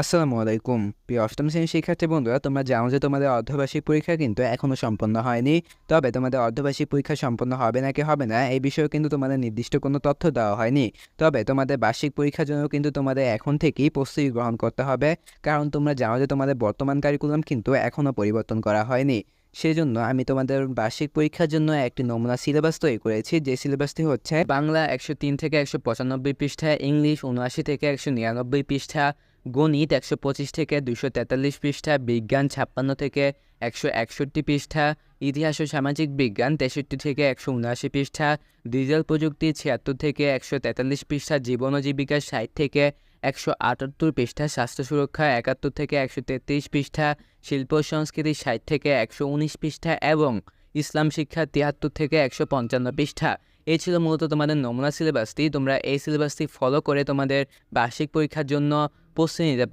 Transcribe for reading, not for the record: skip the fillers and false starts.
আসসালামু আলাইকুম। প্রিয় অষ্টম শ্রেণীর শিক্ষার্থী বন্ধুরা, তোমরা জানো যে তোমাদের অর্ধবার্ষিক পরীক্ষা কিন্তু এখনো সম্পন্ন হয়নি। তবে তোমাদের অর্ধবার্ষিক পরীক্ষা সম্পন্ন হবে নাকি হবে না এই বিষয়ে কিন্তু তোমাদের নির্দিষ্ট কোনো তথ্য দেওয়া হয়নি। তবে তোমাদের বার্ষিক পরীক্ষার জন্য কিন্তু তোমাদের এখন থেকেই প্রস্তুতি গ্রহণ করতে হবে, কারণ তোমরা জানো যে তোমাদের বর্তমান কারিকুলাম কিন্তু এখনো পরিবর্তন করা হয়নি। সেজন্য আমি তোমাদের বার্ষিক পরীক্ষার জন্য একটি নমুনা সিলেবাস তৈরি করেছি, যে সিলেবাসটি হচ্ছে বাংলা 103 থেকে 195 পৃষ্ঠা, ইংলিশ 79 থেকে 199 পৃষ্ঠা, গণিত 125 থেকে 243 পৃষ্ঠা, বিজ্ঞান 56 থেকে 161 পৃষ্ঠা, ইতিহাস ও সামাজিক বিজ্ঞান 63 থেকে 179 পৃষ্ঠা, ডিজিটাল প্রযুক্তি 76 থেকে 143 পৃষ্ঠা, জীবন ও জীবিকা 60 থেকে 178 পৃষ্ঠা, স্বাস্থ্য সুরক্ষা 71 থেকে 133 পৃষ্ঠা, শিল্প ও সংস্কৃতি 60 থেকে 119 পৃষ্ঠা এবং ইসলাম শিক্ষা 73 থেকে 155 পৃষ্ঠা। এই ছিল মূলত তোমাদের নমুনা সিলেবাসটি। তোমরা এই সিলেবাসটি ফলো করে তোমাদের বার্ষিক পরীক্ষার জন্য প্রস্তুতি নিতে